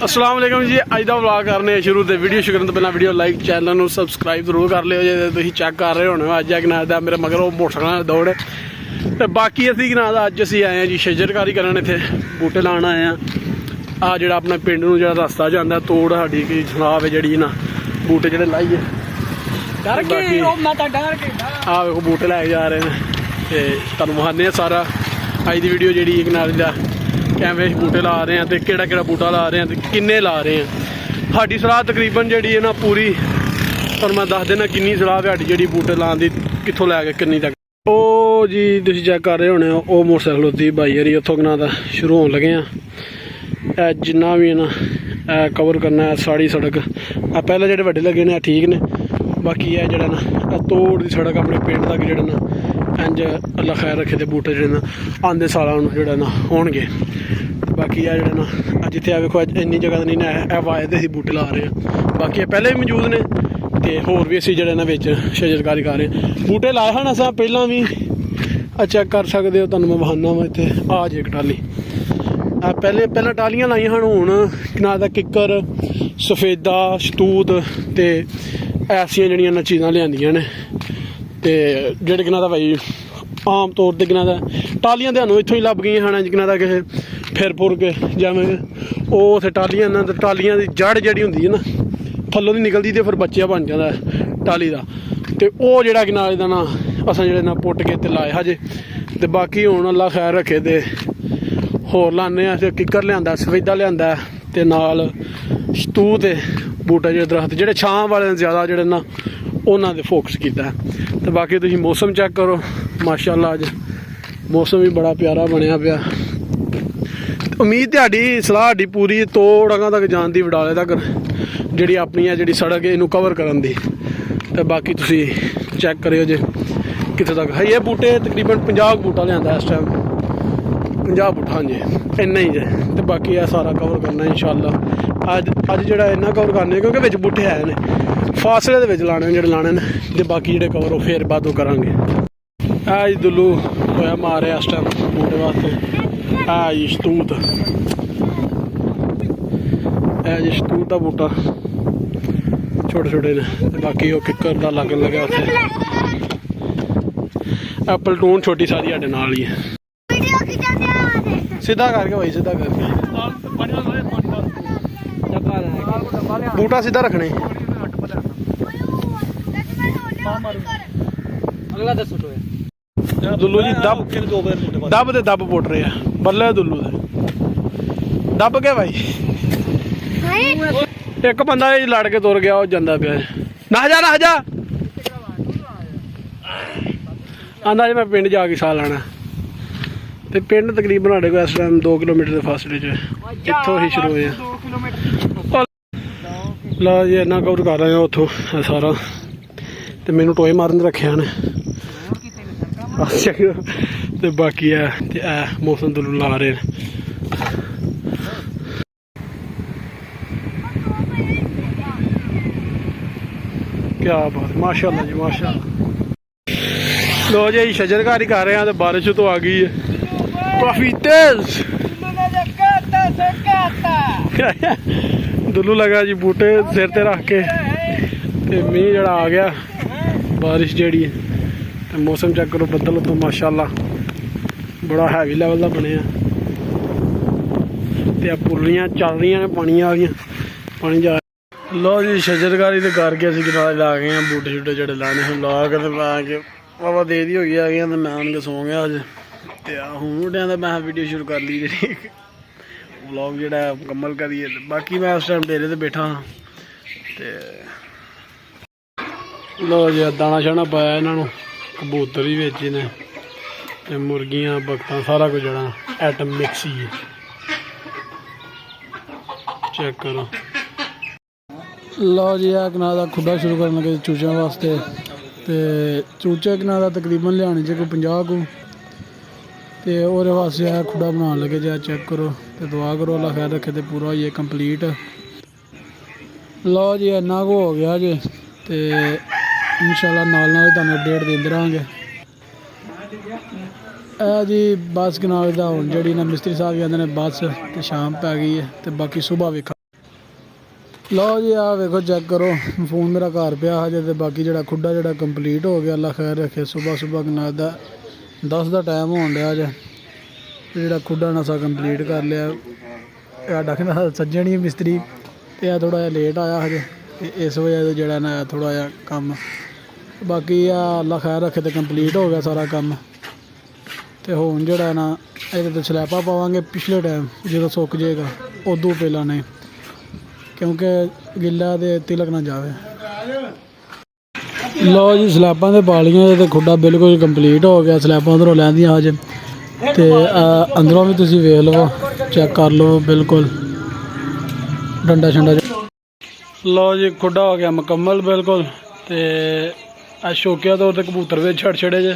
अस्सलाम वालेकुम जी। अज का व्लॉग करने शुरू तो वीडियो शुरू करने तो पहले वीडियो लाइक चैनल में सबसक्राइब जरूर कर लियो जे तुसीं चेक कर रहे होने अज एक ना मेरे मगर वो मोटरसाइकिल दौड़ तो बाकी असी कि अज असी आए हैं जी शजरकारी करन इत्थे बूटे लाने आए हैं। आ जिहड़ा अपने पिंड नूं जिहड़ा रस्ता जांदा तोड़ साडी की जनाब है जिहड़ी ना बूटे जिहड़े लाइए आ देखो बूटे लै जा रहे हैं तो तुहानूं विखाने सारा अज की वीडियो जी नाली का कैमरे बूटे ला रहे हैं तो केड़ा बूटा ला रहे हैं तो किन्ने ला रहे हैं। साडी सलाह तकरीबन जी है ना पूरी तुहानूं मैं दस देना किन्नी सलाह साडी जी बूटे लाने की कित्थों लैके किन्नी तक। ओ जी तुसीं चेक कर रहे होने वो मोटरसाइकिल होती बाई यारी उत्थों ना शुरू होने लगे हैं। जिन्ना भी है ना कवर करना है साड़ी सड़क पहले जो वड्डे लगे ने ठीक ने बाकी है जरा ना तोड़ की सड़क अपने पिंड तक जो ना इंज अल्लाह खैर रखे दे बूटे जो ना आंदे साल जो ना होणगे। बाकी है जो ना जिथे वेखो इन्नी जगह नहीं ना वाए दे बूटे ला रहे हैं बाकी पहले भी मौजूद ने तो होर भी असी जो ना बिच शजरकारी कर रहे हैं। बूटे लाए हैं अस पहला भी चेक कर सकते हो तुहानूं मैं विखाना वा इत्थे आ जे एक टाली पहले टालियां लाइया हैं हुण ना दा किक्कर सफेदा शतूत ते ऐसियां जड़ियां ना चीज़ां लियांदियां ने ते जेह्ड़े किना दा भाई आम तौर ते किना दा टालियां तुहानूं इत्थों ही लभ गईयां हैं किना दा किसे फिर फुर के जिवें ओह उत्थे टालियां ना ते टालियां दी जड़ जिहड़ी हुंदी है ना थल्लों दी निकलदी ते फिर बच्चा बन जांदा टाली दा ते ओह जिहड़ा किना दा ना असां जेह्ड़े ना पुट्ट के ते लाया हजे ते बाकी हुण अल्लाह खैर रखे ते होर लाने ते किक्कर लिआंदा सफेदा लिआंदा ते नाल शतूत बूटा जो दरख्त जेह्ड़े छां वाले ज़्यादा जेह्ड़े ना उन्हां दे फोकस कीता है। तो बाकी तुसीं मौसम चेक करो माशाअल्लाह अज मौसम भी बड़ा प्यारा बनया पिया। उम्मीद तुहाडी सलाह साडी पूरी तोड़ां तक जाण दी वडाले तक जिहड़ी अपनी है जिहड़ी सड़क है इनू कवर करन दी। तो बाकी तुसीं चेक करियो जे कित्थे तक है ये बूटे तकरीबन 50 बूटा लिआंदा इस टाइम 50 बूटा हाँ जी इन्ना ही है। तो बाकी है सारा कवर करना इंशाअल्लाह अज जो इन्ना कवर करने क्योंकि बिच बूटे है ने फासले दे विच लाने जेह्ड़े लाने ने ते बाकी जेह्ड़े कवर वो फिर बाद करांगे। जी दुल्लू होया मारे इस टाइम बूटे वास्ते जी शतूत जी शतूत का बूटा छोटे छोटे ने बाकी वो किक्कर दा लगन लगा उत्थे एप्पल टून छोटी सारी साडे नाल ही है। सीधा करके भाई सीधा करके बूटा सीधा रखने दुल्लू जी दब दे दब पुट रहे हैं बल्ले दुल्लू दे दब के भाई एक बंदा लड़ के तुर गया जांदा पिया ना जा आंदा जी मैं पिंड जाके साह लाना तो पिंड तकरीबन साढ़े को इस टाइम 2 किलोमीटर के फासले च इत्थों ही शुरू होए ला जी इन्ना कवर कर रहे हैं उतों सारा तो मैनू टोए मारन रखे ने तो बाकी है मौसम दुल्लू ला रहे हैं। क्या बात माशाअल्लाह जी माशाअल्लाह। लो जी शजरकारी कर रहे हैं तो बारिश तो आ गई है काफी तेज दुल्लू लगा जी बूटे सिर ते रख के मीह जड़ा आ गया बारिश जड़ी है तो मौसम चेक करो बदल तो माशाअल्लाह बड़ा हैवी लेवल का बने तो पुलियां चल रही ने पानी आ गई पानी जा लो जी शजरकारी तो करके अस किनारे ला गए हैं बूटे शूटे जोड़े लाने ला के ला के बाबा दे दी हो गई आ गई तो मैं आन के सौ गया अज तो हूँ उठिया तो मैं वीडियो शुरू कर ली जी व्लॉग जोड़ा मुकम्मल करिए। बाकी मैं उस टाइम डेरे ते बैठा हाँ तो लो जी दाना शाना पाया इन्हों कबूतर भी बेचे ने ते मुर्गियां बकतां सारा कुछ जड़ा आइटम मिक्स ही है चेक करो। लो जी कना का खुदा शुरू करन लगे चूचों वास्ते तो चूचे कना का तकरीबन लियाने च कोई 50 को तो और वास्ते खुदा बनाने लगे जो चेक करो तो दुआ करो अल्लाह खैर रखे तो पूरा होइए कंप्लीट। लो जी इन्ना को हो गया जी तो इंशाल्लाह नाल तुहानूं अपडेट देंदे रहांगे। जी बस कनाल दा हुण जिहड़ी ना मिस्त्री साहब कहंदे ने बस ते शाम पै गई है तो बाकी सुबह वेखा लो जी आ वेखो चेक करो फोन मेरा घर पिया हजे ते बाकी जड़ा खुड्डा जड़ा कंप्लीट हो गया। अल्लाह खैर रखे। सुबह सुबह कनादा 10 का टाइम होन दिया अज जड़ा खुड्डा नसा कंप्लीट कर लिया। साडा कहना सज्जन ही मिस्त्री ते थोड़ा जिहा लेट आया हजे ते इस वजह से जड़ा ना थोड़ा जिहा कम बाकी अल्लाह खैर रखे तो कंप्लीट हो गया सारा कम। तो हुण जड़ा ना ये तो स्लैपा पावांगे पिछले टाइम जो सुक जाएगा उदों पहला नहीं क्योंकि गिला तो तिलक ना जाए। लो जी स्लैबां तो पा लियां तो खुड्डा बिल्कुल कंप्लीट हो गया। स्लैबां उधरों लैंदियां अज तो अंदरों भी तुसीं वेख लवो चेक कर लो बिल्कुल डंडा शंडा। लो जी खुड्डा हो गया मुकम्मल बिल्कुल। तो अज शौकिया तौर पर कबूतर भी छड़ छड़े जे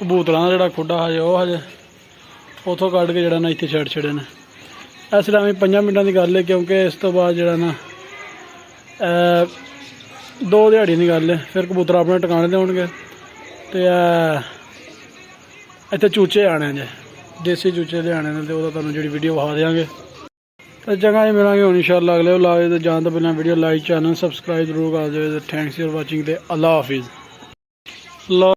कबूतरां दा जिहड़ा खुड्डा हजे वो हजे उतों कड्ढ के जिहड़ा ना इत्थे छड़ छड़े ने। इस टाइम 5 मिनटां की गल है क्योंकि इस तो बाद जिहड़ा ना 2 दिहाड़ी की गल है फिर कबूतर अपने टिकाने ते होणगे। ते इत्थे चूचे आने जे देसी चूचे लियाने ने तो तुहानूं जिहड़ी वीडियो विखा देंगे। तो चंगा जी मिलांगे हुण इंशाअल्लाह अगले व्लॉग ते जाण तो पहलां वीडियो लाइक चैनल सबसक्राइब जरूर कर दिओ। थैंक्स फॉर वाचिंग ते अल्लाह हाफिज़।